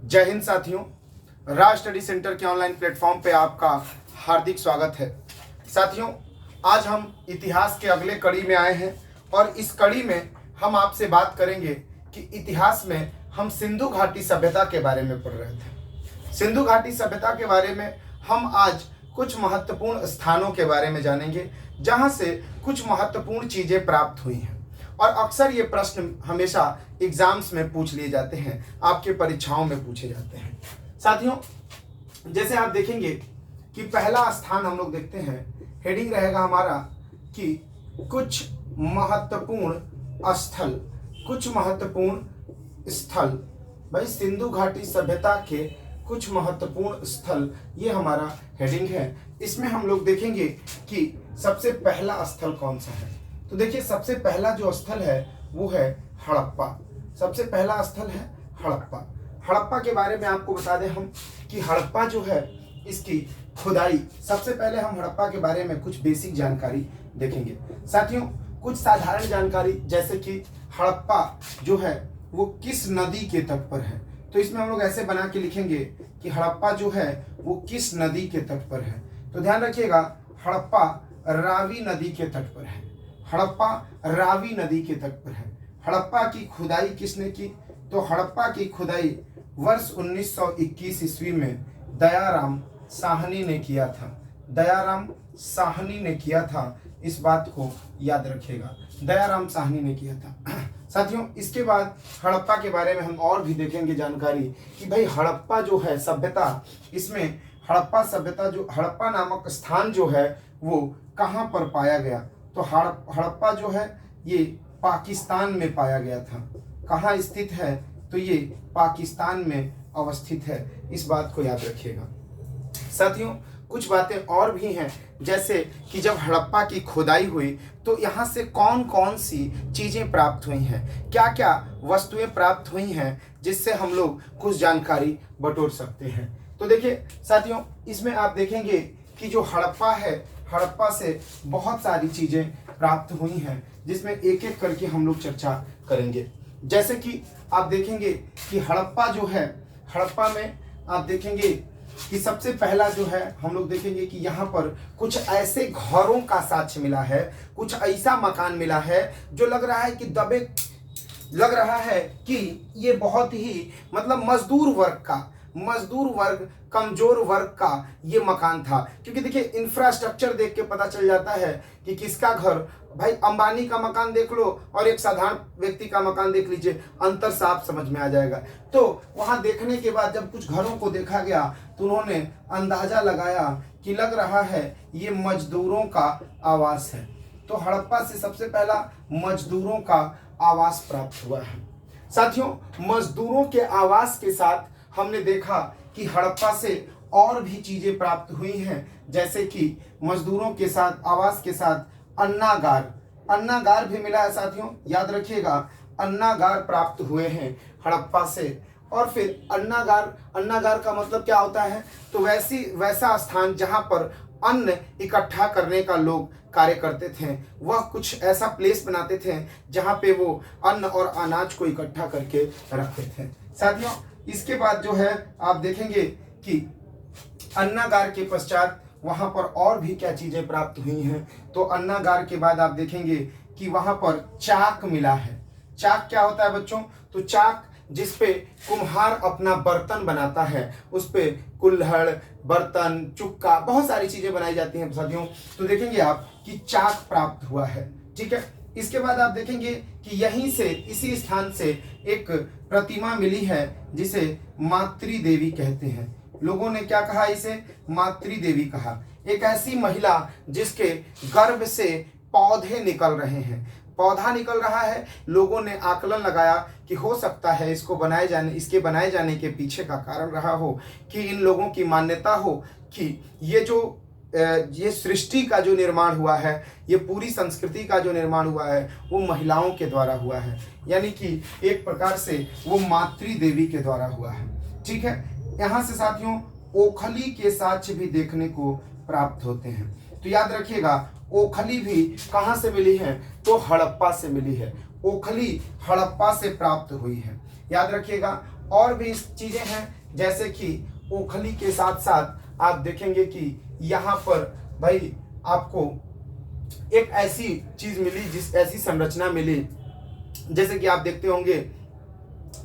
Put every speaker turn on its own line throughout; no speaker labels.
जय हिंद साथियों, राज study centre के ऑनलाइन प्लेटफॉर्म पे आपका हार्दिक स्वागत है। साथियों, आज हम इतिहास के अगले कड़ी में आए हैं और इस कड़ी में हम आपसे बात करेंगे कि इतिहास में हम सिंधु घाटी सभ्यता के बारे में पढ़ रहे थे। सिंधु घाटी सभ्यता के बारे में हम आज कुछ महत्वपूर्ण स्थानों के बारे में जानेंगे जहां से कुछ महत्वपूर्ण चीजें प्राप्त हुई हैं और अक्सर ये प्रश्न हमेशा एग्जाम्स में पूछ लिए जाते हैं, आपके परीक्षाओं में पूछे जाते हैं। साथियों, जैसे आप देखेंगे कि पहला स्थान हम लोग देखते हैं, हेडिंग रहेगा हमारा कि कुछ महत्वपूर्ण स्थल। भाई, सिंधु घाटी सभ्यता के कुछ महत्वपूर्ण स्थल, ये हमारा हेडिंग है। इसमें हम लोग देखेंगे कि सबसे पहला स्थल कौन सा है। तो देखिए, सबसे पहला जो स्थल है वो है हड़प्पा। सबसे पहला स्थल है हड़प्पा। हड़प्पा के बारे में आपको बता दें हम कि हड़प्पा जो है, इसकी खुदाई, सबसे पहले हम हड़प्पा के बारे में कुछ बेसिक जानकारी देखेंगे। साथियों, कुछ साधारण जानकारी, जैसे कि हड़प्पा जो है वो किस नदी के तट पर है। तो इसमें हम लोग ऐसे बना के लिखेंगे कि हड़प्पा जो है वो किस नदी के तट पर है। तो ध्यान रखिएगा, हड़प्पा रावी नदी के तट पर है। हड़प्पा रावी नदी के तट पर है। हड़प्पा की खुदाई किसने की? तो हड़प्पा की खुदाई वर्ष 1921 ईस्वी में दयाराम साहनी ने किया था। दयाराम साहनी ने किया था, इस बात को याद रखिएगा, दयाराम साहनी ने किया था। साथियों, इसके बाद हड़प्पा के बारे में हम और भी देखेंगे जानकारी कि भाई हड़प्पा जो है सभ्यता, इसमें हड़प्पा सभ्यता जो हड़प्पा नामक स्थान जो है वो कहाँ पर पाया गया। तो हड़प्पा जो है ये पाकिस्तान में पाया गया था। कहाँ स्थित है? तो ये पाकिस्तान में अवस्थित है, इस बात को याद रखिएगा। साथियों, कुछ बातें और भी हैं, जैसे कि जब हड़प्पा की खुदाई हुई तो यहाँ से कौन कौन सी चीज़ें प्राप्त हुई हैं, क्या क्या वस्तुएं प्राप्त हुई हैं, जिससे हम लोग कुछ जानकारी बटोर सकते हैं। तो देखिए साथियों, इसमें आप देखेंगे कि जो हड़प्पा है, हड़प्पा से बहुत सारी चीज़ें प्राप्त हुई हैं, जिसमें एक एक करके हम लोग चर्चा करेंगे। जैसे कि आप देखेंगे कि हड़प्पा जो है, हड़प्पा में आप देखेंगे कि सबसे पहला जो है हम लोग देखेंगे कि यहाँ पर कुछ ऐसे घरों का साक्ष्य मिला है, कुछ ऐसा मकान मिला है जो लग रहा है कि लग रहा है कि ये बहुत ही मजदूर वर्ग कमजोर वर्ग का ये मकान था। क्योंकि देखिए, इंफ्रास्ट्रक्चर देख के पता चल जाता है कि किसका घर, भाई अंबानी का मकान देख लो और एक साधारण व्यक्ति का मकान देख लीजिए, अंतर साफ समझ में आ जाएगा। तो वहां देखने के बाद जब कुछ घरों को देखा गया तो उन्होंने अंदाजा लगाया कि लग रहा है ये मजदूरों का आवास है। तो हड़प्पा से सबसे पहला मजदूरों का आवास प्राप्त हुआ है। साथियों, मजदूरों के आवास के साथ हमने देखा कि हड़प्पा से और भी चीजें प्राप्त हुई हैं, जैसे कि मजदूरों के साथ आवास के साथ अन्नागार भी मिला है। साथियों, याद रखिएगा, अन्नागार प्राप्त हुए हैं हड़प्पा से। और फिर अन्नागार का मतलब क्या होता है? तो वैसा स्थान जहां पर अन्न इकट्ठा करने का लोग कार्य करते थे, वह कुछ ऐसा प्लेस बनाते थे जहां पे वो अन्न और अनाज को इकट्ठा करके रखते थे। साथियों, इसके बाद जो है आप देखेंगे कि अन्नागार के पश्चात वहां पर और भी क्या चीजें प्राप्त हुई हैं। तो अन्नागार के बाद आप देखेंगे कि वहां पर चाक मिला है। चाक क्या होता है बच्चों? तो चाक जिस पे कुम्हार अपना बर्तन बनाता है, उस पे कुल्हड़, बर्तन, चुक्का, बहुत सारी चीजें बनाई जाती हैं साथियों। तो देखेंगे आप कि चाक प्राप्त हुआ है। ठीक है, इसके बाद आप देखेंगे कि यहीं से, इसी स्थान से एक प्रतिमा मिली है जिसे मातृ देवी कहते हैं। लोगों ने क्या कहा? इसे मातृ देवी कहा। एक ऐसी महिला जिसके गर्भ से पौधे निकल रहे हैं, पौधा निकल रहा है। लोगों ने आकलन लगाया कि हो सकता है इसके बनाए जाने के पीछे का कारण रहा हो कि इन लोगों की मान्यता हो कि ये सृष्टि का जो निर्माण हुआ है, ये पूरी संस्कृति का जो निर्माण हुआ है, वो महिलाओं के द्वारा हुआ है। यानी कि एक प्रकार से वो मातृ देवी के द्वारा हुआ है। ठीक है, यहाँ से साथियों ओखली के साक्ष्य भी देखने को प्राप्त होते हैं। तो याद रखिएगा, ओखली भी कहाँ से मिली है? तो हड़प्पा से मिली है। ओखली हड़प्पा से प्राप्त हुई है, याद रखिएगा। और भी चीजें हैं जैसे कि ओखली के साथ साथ आप देखेंगे कि यहाँ पर भाई आपको एक ऐसी चीज मिली, ऐसी संरचना मिली, जैसे कि आप देखते होंगे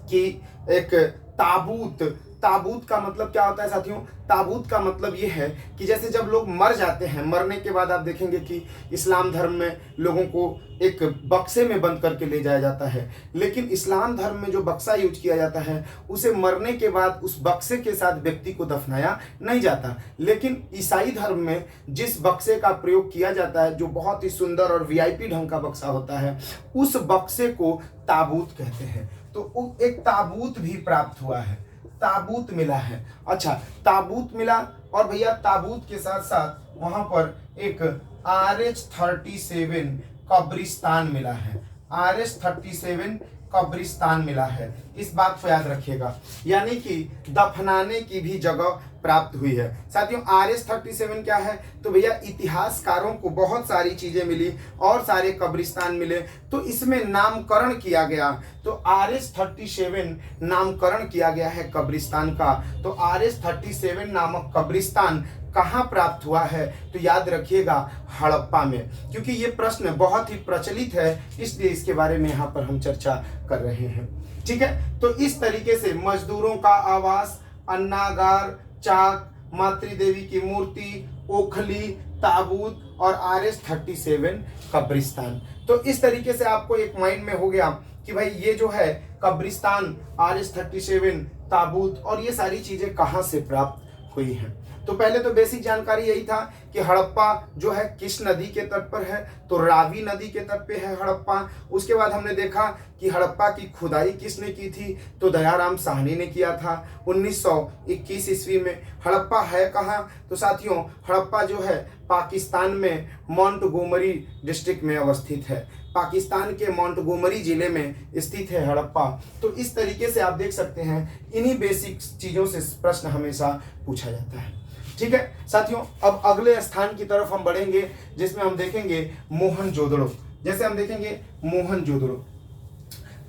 कि एक ताबूत। ताबूत का मतलब क्या होता है साथियों? ताबूत का मतलब ये है कि जैसे जब लोग मर जाते हैं, मरने के बाद आप देखेंगे कि इस्लाम धर्म में लोगों को एक बक्से में बंद करके ले जाया जाता है, लेकिन इस्लाम धर्म में जो बक्सा यूज किया जाता है उसे मरने के बाद उस बक्से के साथ व्यक्ति को दफनाया नहीं जाता। लेकिन ईसाई धर्म में जिस बक्से का प्रयोग किया जाता है, जो बहुत ही सुंदर और वीआईपी ढंग का बक्सा होता है, उस बक्से को ताबूत कहते हैं। तो एक ताबूत भी प्राप्त हुआ है, ताबूत मिला है। अच्छा, ताबूत मिला और भैया ताबूत के साथ साथ वहां पर एक RH-37 कब्रिस्तान मिला है। RH-37 कब्रिस्तान मिला है, इस बात को याद रखिएगा, यानी कि दफनाने की भी जगह प्राप्त हुई है। साथियों RH-37 क्या है? तो भैया इतिहासकारों को बहुत सारी चीजें मिली और सारे कब्रिस्तान मिले, तो इसमें नामकरण किया गया। तो RH-37 नामकरण किया गया है कब्रिस्तान का। तो RH-37 नामक कब्रिस्तान कहाँ प्राप्त हुआ है? तो याद रखिएगा हड़प्पा में, क्योंकि ये प्रश्न बहुत ही प्रचलित है, इसलिए इसके बारे में यहाँ पर हम चर्चा कर रहे हैं। ठीक है, तो इस तरीके से मजदूरों का आवास, अन्नागार, चाक, मातृदेवी की मूर्ति, ओखली, ताबूत और RH-37 कब्रिस्तान। तो इस तरीके से आपको एक माइंड में हो गया कि भाई ये जो है कब्रिस्तान, RH-37, ताबूत और ये सारी चीजें कहाँ से प्राप्त हुई हैं। तो पहले तो बेसिक जानकारी यही था कि हड़प्पा जो है किस नदी के तट पर है? तो रावी नदी के तट पे है हड़प्पा। उसके बाद हमने देखा कि हड़प्पा की खुदाई किसने की थी? तो दयाराम साहनी ने किया था 1921 ईस्वी में। हड़प्पा है कहाँ? तो साथियों हड़प्पा जो है पाकिस्तान में मोंटगोमरी डिस्ट्रिक्ट में अवस्थित है, पाकिस्तान के मोंटगोमरी जिले में स्थित है हड़प्पा। तो इस तरीके से आप देख सकते हैं, इन्हीं बेसिक चीजों से प्रश्न हमेशा पूछा जाता है। ठीक है साथियों, अब अगले स्थान की तरफ हम बढ़ेंगे, जिसमें हम देखेंगे मोहनजोदड़ो। जैसे हम देखेंगे मोहनजोदड़ो,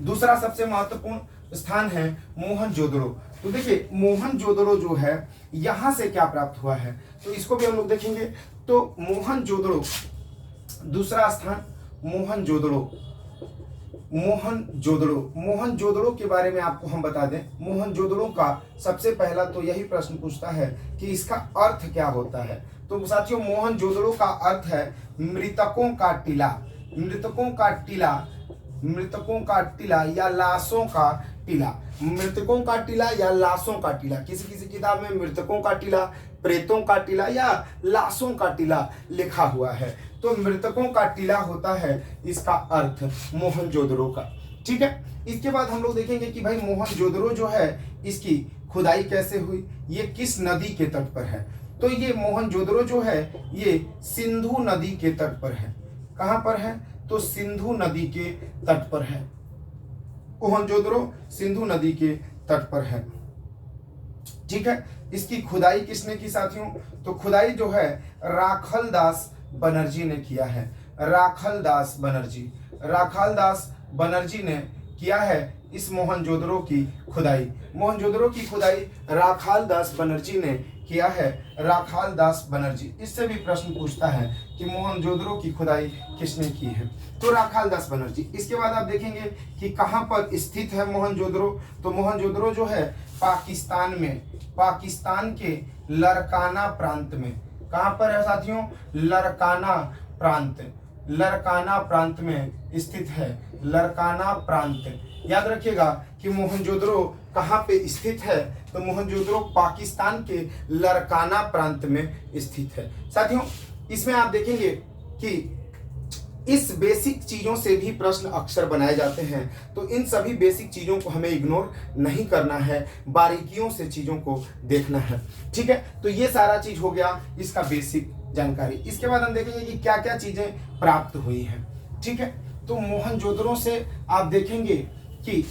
दूसरा सबसे महत्वपूर्ण स्थान है मोहनजोदड़ो। तो देखिए मोहनजोदड़ो जो है यहां से क्या प्राप्त हुआ है, तो इसको भी हम लोग देखेंगे। तो मोहनजोदड़ो दूसरा स्थान, मोहनजोदड़ो। मोहनजोदड़ो के बारे में आपको हम बता दें, मोहनजोदड़ो का सबसे पहला तो यही प्रश्न पूछता है कि इसका अर्थ क्या होता है। तो साथियों मोहनजोदड़ो का अर्थ है मृतकों का टीला। मृतकों का टीला, मृतकों का टीला या लाशों का टीला, मृतकों का टीला या लाशों का टीला। किसी किसी किताब में मृतकों का टीला, प्रेतों का टीला या लाशों का टीला लिखा हुआ है। तो मृतकों का टीला होता है इसका अर्थ मोहनजोदड़ो का। ठीक है, इसके बाद हम लोग देखेंगे कि भाई मोहनजोदड़ो जो है इसकी खुदाई कैसे हुई, ये किस नदी के तट पर है। तो ये मोहनजोदड़ो जो है ये सिंधु नदी के तट पर है। कहां पर है? तो सिंधु नदी के तट पर है। मोहनजोदड़ो सिंधु नदी के तट पर है। ठीक है, इसकी खुदाई किसने की साथियों? तो खुदाई जो है राखलदास बनर्जी ने किया है। राखलदास बनर्जी ने किया है इस मोहनजोदड़ो की खुदाई। मोहनजोदड़ो की खुदाई राखालदास बनर्जी ने किया है। राखालदास बनर्जी, इससे भी प्रश्न पूछता है कि मोहनजोदड़ो की खुदाई किसने की है, तो राखालदास बनर्जी। इसके बाद आप देखेंगे कि कहां पर स्थित है मोहनजोदड़ो। तो मोहनजोदड़ो जो है पाकिस्तान में, पाकिस्तान के लरकाना प्रांत में। कहां पर है साथियों? लरकाना प्रांत, लरकाना प्रांत में स्थित है। लरकाना प्रांत, याद रखिएगा कि मोहनजोदड़ो कहां पे स्थित है। तो मोहनजोदड़ो पाकिस्तान के लरकाना प्रांत में स्थित है। साथियों इसमें आप देखेंगे कि इस बेसिक चीजों से भी प्रश्न अक्सर बनाए जाते हैं, तो इन सभी बेसिक चीजों को हमें इग्नोर नहीं करना है, बारीकियों से चीजों को देखना है। ठीक है, तो ये सारा चीज हो गया इसका बेसिक जानकारी। इसके बाद हम देखेंगे कि क्या क्या चीजें प्राप्त हुई हैं। ठीक है, तो मोहनजोदड़ो से आप देखेंगे कि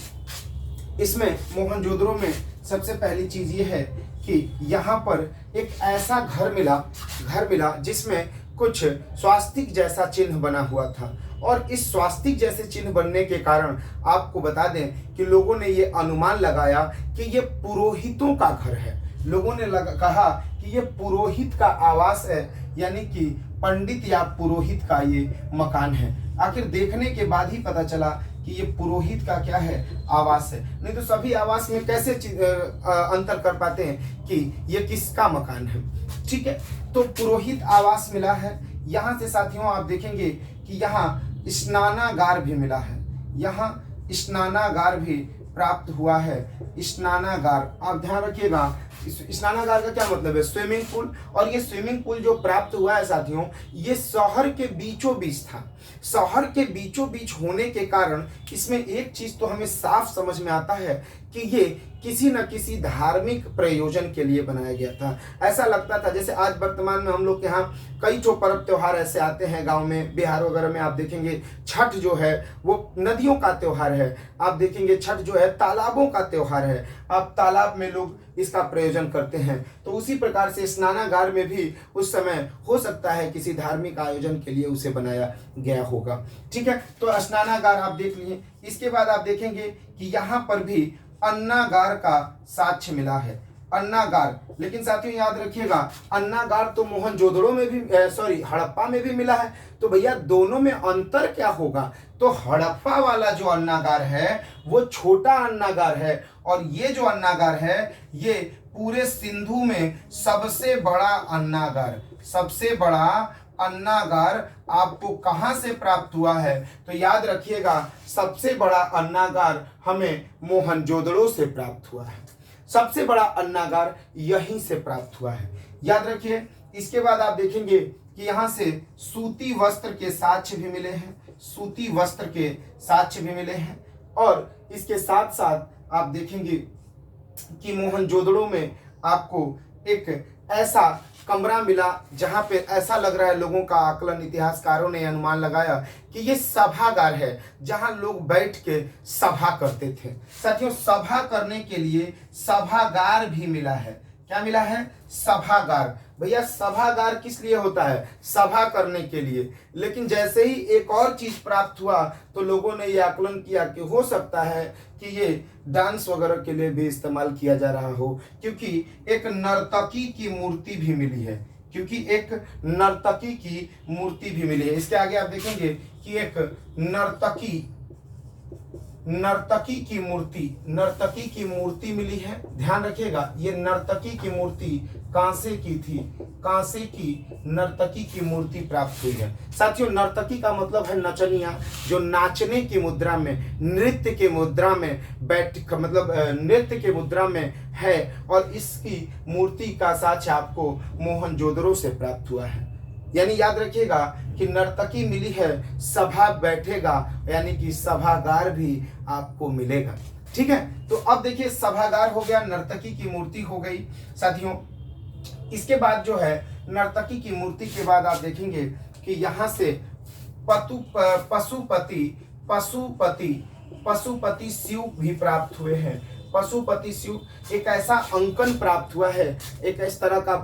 इसमें मोहनजोदड़ो में सबसे पहली चीज ये है कि यहाँ पर एक ऐसा घर मिला जिसमें कुछ स्वास्तिक जैसा चिन्ह बना हुआ था और इस स्वास्तिक जैसे चिन्ह बनने के कारण आपको बता दें कि लोगों ने ये अनुमान लगाया कि ये पुरोहितों का घर है। लोगों ने कहा कि ये पुरोहित का आवास है, यानी कि पंडित या पुरोहित का ये मकान है। आखिर देखने के बाद ही पता चला कि ये पुरोहित का क्या है, आवास है। नहीं तो सभी आवास में कैसे अंतर कर पाते हैं कि ये किसका मकान है। ठीक है, तो पुरोहित आवास मिला है। यहाँ से साथियों आप देखेंगे कि यहाँ स्नानागार भी मिला है, यहाँ स्नानागार भी प्राप्त हुआ है। स्नानागार आप ध्यान रखिएगा, स्नानागार का क्या मतलब है, स्विमिंग पूल। और ये स्विमिंग पूल जो प्राप्त हुआ है साथियों, ये शहर के बीचों बीच था। शहर के बीचों बीच होने के कारण इसमें एक चीज तो हमें साफ समझ में आता है कि ये किसी न किसी धार्मिक प्रयोजन के लिए बनाया गया था। ऐसा लगता था जैसे आज वर्तमान में हम लोग के यहाँ कई जो पर्व त्योहार ऐसे आते हैं गांव में, बिहार वगैरह में आप देखेंगे छठ जो है वो नदियों का त्योहार है। आप देखेंगे छठ जो है तालाबों का त्योहार है। अब तालाब में लोग इसका प्रयोजन करते हैं, तो उसी प्रकार से स्नानागार में भी उस समय हो सकता है किसी धार्मिक आयोजन के लिए उसे बनाया गया होगा। ठीक है, तो स्नानागार आप देख लिए। इसके बाद आप देखेंगे कि यहाँ पर भी अन्नागार का साक्ष्य मिला है, अन्नागार। लेकिन साथियों याद रखिएगा, अन्नागार तो मोहनजोदड़ो में भी हड़प्पा में भी मिला है। तो भैया दोनों में अंतर क्या होगा, तो हड़प्पा वाला जो अन्नागार है वो छोटा अन्नागार है, और ये जो अन्नागार है ये पूरे सिंधु में सबसे बड़ा अन्नागार, सबसे बड़ा अन्नागार आपको कहां से प्राप्त हुआ है, तो याद रखिएगा सबसे बड़ा अन्नागार हमें मोहनजोदड़ो से प्राप्त हुआ है। सबसे बड़ा अन्नागार यहीं से प्राप्त हुआ है, याद रखिए। इसके बाद आप देखेंगे कि यहां से सूती वस्त्र के साक्ष्य भी मिले हैं, सूती वस्त्र के साक्ष्य भी मिले हैं। और इसके साथ साथ आप देखेंगे कि मोहनजोदड़ो में आपको एक ऐसा कमरा मिला जहां पे ऐसा लग रहा है, लोगों का आकलन, इतिहासकारों ने अनुमान लगाया कि ये सभागार है जहां लोग बैठ के सभा करते थे। साथियों सभा करने के लिए सभागार भी मिला है। क्या मिला है, सभागार। भैया सभागार किस लिए होता है, सभा करने के लिए। लेकिन जैसे ही एक और चीज प्राप्त हुआ तो लोगों ने यह आकलन किया कि हो सकता है कि ये डांस वगैरह के लिए भी इस्तेमाल किया जा रहा हो, क्योंकि एक नर्तकी की मूर्ति भी मिली है, क्योंकि एक नर्तकी की मूर्ति भी मिली है। इसके आगे आप देखेंगे कि एक नर्तकी की मूर्ति मिली है। ध्यान रखिएगा, ये नर्तकी की मूर्ति कांसे की थी, कांसे की नर्तकी की मूर्ति प्राप्त हुई है। साथियों नर्तकी का मतलब है नचनिया, जो नाचने की मुद्रा में, नृत्य के मुद्रा में नृत्य के मुद्रा में है, और इसकी मूर्ति का साक्ष्य आपको मोहनजोदड़ो से प्राप्त हुआ है। यानी याद रखिएगा कि नर्तकी मिली है, सभा बैठेगा, यानी कि सभागार भी आपको मिलेगा। ठीक है, तो अब देखिए सभागार हो गया, नर्तकी की मूर्ति हो गई। साथियों इसके बाद जो है नर्तकी की मूर्ति के बाद आप देखेंगे कि यहाँ से पशुपति शिव भी प्राप्त हुए हैं। पशुपति शिव एक ऐसा अंकन प्राप्त हुआ है, एक इस तरह का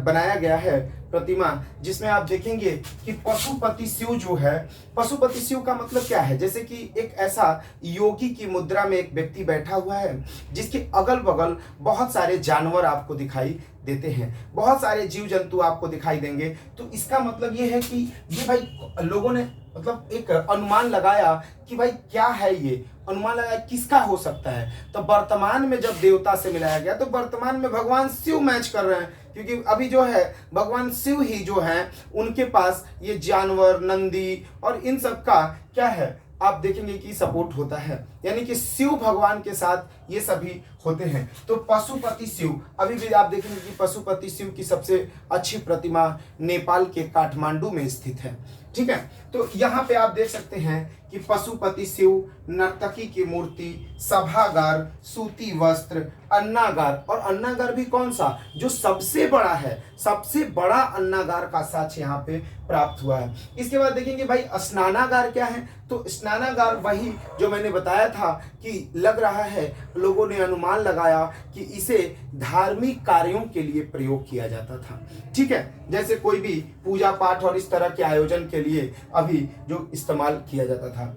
बनाया गया है प्रतिमा, जिसमें आप देखेंगे कि पशुपति शिव जो है, पशुपति शिव का मतलब क्या है, जैसे कि एक ऐसा योगी की मुद्रा में एक व्यक्ति बैठा हुआ है जिसके अगल बगल बहुत सारे जानवर आपको दिखाई देते हैं, बहुत सारे जीव जंतु आपको दिखाई देंगे। तो इसका मतलब ये है कि ये भाई लोगों ने मतलब एक अनुमान लगाया कि भाई क्या है, ये अनुमान लगाया किसका हो सकता है। तो वर्तमान में जब देवता से मिलाया गया तो वर्तमान में भगवान शिव मैच कर रहे हैं, क्योंकि अभी जो है भगवान शिव ही जो हैं उनके पास ये जानवर, नंदी और इन सब का क्या है आप देखेंगे कि सपोर्ट होता है, यानी कि शिव भगवान के साथ ये सभी होते हैं। तो पशुपति शिव, अभी भी आप देखेंगे कि पशुपति शिव की सबसे अच्छी प्रतिमा नेपाल के काठमांडू में स्थित है। ठीक है, तो यहाँ पे आप देख सकते हैं कि पशुपति शिव, नर्तकी की मूर्ति, सभागार, सूती वस्त्र, अन्नागार। और अन्नागार भी कौन सा, जो सबसे बड़ा है, सबसे बड़ा अन्नागार का साक्ष्य यहाँ पे प्राप्त हुआ है। इसके बाद देखेंगे भाई स्नानागार क्या है, तो स्नानागार वही जो मैंने बताया था कि लग रहा है, लोगों ने अनुमान लगाया कि इसे धार्मिक कार्यों के लिए प्रयोग किया जाता था। ठीक है, जैसे कोई भी पूजा पाठ और इस तरह के आयोजन के लिए अभी जो इस्तेमाल किया जाता था।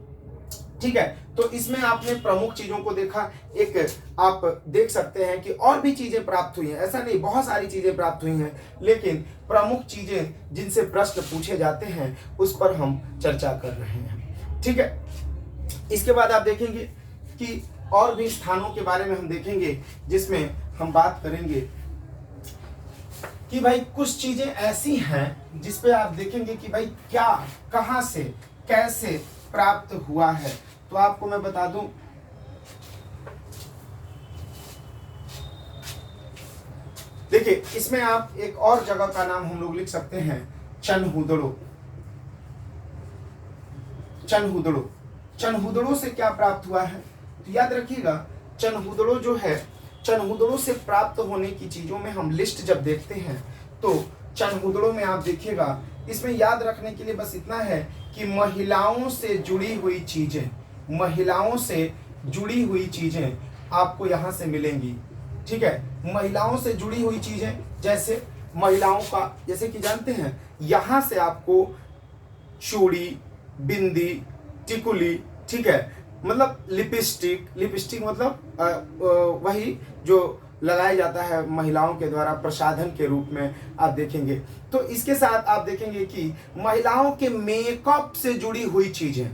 ठीक है, तो इसमें आपने प्रमुख चीजों को देखा। एक आप देख सकते हैं कि और भी चीजें प्राप्त हुई हैं, ऐसा नहीं, बहुत सारी चीजें प्राप्त हुई हैं, लेकिन प्रमुख चीजें जिनसे प्रश्न पूछे जाते हैं उस पर हम चर्चा कर रहे हैं। ठीक है, इसके बाद आप देखेंगे कि और भी स्थानों के बारे में हम देखेंगे, जिसमें हम बात करेंगे कि भाई कुछ चीजें ऐसी हैं जिसपे आप देखेंगे कि भाई क्या, कहां से, कैसे प्राप्त हुआ है। तो आपको मैं बता दूं, देखिए इसमें आप एक और जगह का नाम हम लोग लिख सकते हैं, चनहुदड़ो। चनहुदड़ो, चनहुदड़ो से क्या प्राप्त हुआ है, तो याद रखिएगा चनहुदड़ो जो है, चनहुदड़ो से प्राप्त होने की चीजों में हम लिस्ट जब देखते हैं तो चनहुदड़ो में आप देखिएगा, इसमें याद रखने के लिए बस इतना है कि महिलाओं से जुड़ी हुई चीजें, महिलाओं से जुड़ी हुई चीजें आपको यहां से मिलेंगी। ठीक है, महिलाओं से जुड़ी हुई चीजें, जैसे महिलाओं का, जैसे कि जानते हैं यहां से आपको चूड़ी, बिंदी, टिकुली, ठीक है, मतलब लिपस्टिक, लिपस्टिक मतलब वही जो लगाया जाता है महिलाओं के द्वारा प्रसाधन के रूप में, आप देखेंगे। तो इसके साथ आप देखेंगे कि महिलाओं के मेकअप से जुड़ी हुई चीजें।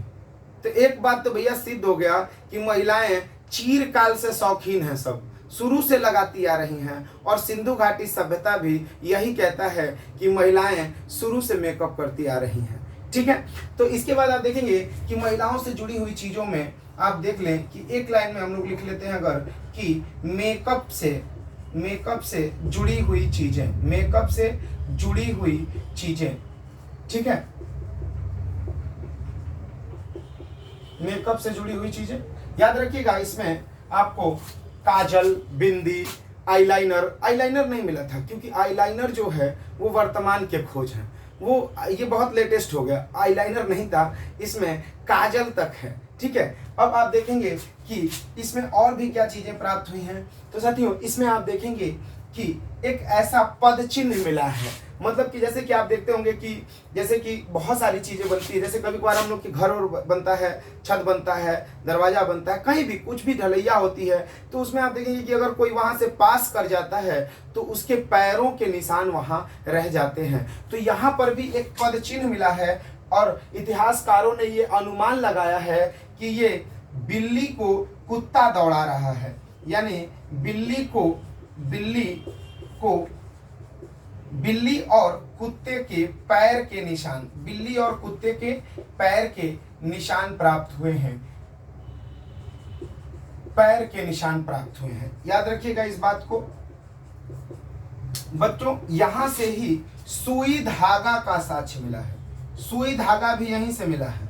तो एक बात तो भैया सिद्ध हो गया कि महिलाएं चीरकाल से शौकीन हैं, सब शुरू से लगाती आ रही हैं, और सिंधु घाटी सभ्यता भी यही कहता है कि महिलाएं शुरू से मेकअप करती आ रही हैं। ठीक है, तो इसके बाद आप देखेंगे कि महिलाओं से जुड़ी हुई चीजों में आप देख लें कि एक लाइन में हम लोग लिख लेते हैं अगर, कि मेकअप से जुड़ी हुई चीजें, मेकअप से जुड़ी हुई चीजें। ठीक है, मेकअप से जुड़ी हुई चीजें याद रखिएगा। इसमें आपको काजल, बिंदी, आईलाइनर, आईलाइनर नहीं मिला था क्योंकि आईलाइनर जो है वो वर्तमान के खोज है, वो ये बहुत लेटेस्ट हो गया, आईलाइनर नहीं था, इसमें काजल तक है। ठीक है, अब आप देखेंगे कि इसमें और भी क्या चीजें प्राप्त हुई हैं। तो साथियों इसमें आप देखेंगे कि एक ऐसा पद चिन्ह मिला है, मतलब कि जैसे कि आप देखते होंगे कि जैसे कि बहुत सारी चीजें बनती है, जैसे कभी कभार हम लोग के घर और बनता है, छत बनता है, दरवाजा बनता है, कहीं भी कुछ भी ढलैया होती है, तो उसमें आप देखेंगे कि अगर कोई वहां से पास कर जाता है तो उसके पैरों के निशान वहां रह जाते हैं। तो यहाँ पर भी एक पद चिन्ह मिला है, और इतिहासकारों ने ये अनुमान लगाया है कि ये बिल्ली को कुत्ता दौड़ा रहा है, यानी बिल्ली और कुत्ते के पैर के निशान, बिल्ली और कुत्ते के पैर के निशान प्राप्त हुए हैं, पैर के निशान प्राप्त हुए हैं। याद रखिएगा इस बात को बच्चों। यहां से ही सुई धागा का साक्ष्य मिला है, सुई धागा भी यहीं से मिला है।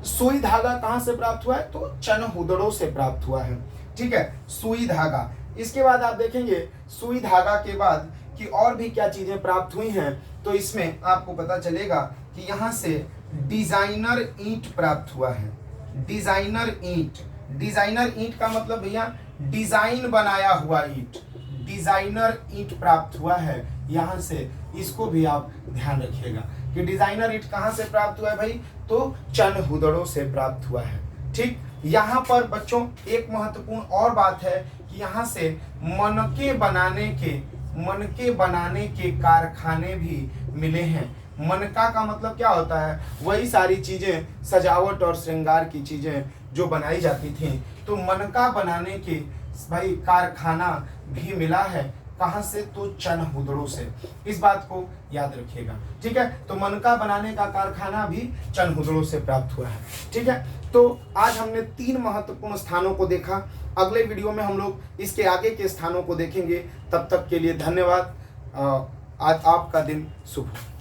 सुई धागा कहां से प्राप्त हुआ है, तो चनहुदड़ो से प्राप्त हुआ है। ठीक है, सुई धागा। इसके बाद आप देखेंगे सुई धागा के बाद कि और भी क्या चीजें प्राप्त हुई हैं, तो इसमें आपको पता चलेगा कि यहां से डिजाइनर ईंट प्राप्त हुआ है। डिजाइनर ईंट, डिजाइनर ईंट का मतलब भैया डिजाइन बनाया हुआ ईंट, डिजाइनर ईंट प्राप्त हुआ है यहां से। इसको भी आप ध्यान रखिएगा कि डिजाइनर ईंट कहां से प्राप्त हुआ है भाई, तो चनहुदड़ो से प्राप्त हुआ है। ठीक, यहाँ पर बच्चों एक महत्वपूर्ण और बात है कि यहाँ से मनके बनाने के कारखाने भी मिले हैं। मनका का मतलब क्या होता है, वही सारी चीजें, सजावट और श्रृंगार की चीजें जो बनाई जाती थी, तो मनका बनाने के भाई कारखाना भी मिला है। कहां से, तो चनहुदड़ो से। इस बात को याद रखिएगा। ठीक है, तो मनका बनाने का कारखाना भी चनहुदड़ो से प्राप्त हुआ है। ठीक है, तो आज हमने 3 महत्वपूर्ण स्थानों को देखा। अगले वीडियो में हम लोग इसके आगे के स्थानों को देखेंगे। तब तक के लिए धन्यवाद। आज आपका दिन शुभ हो।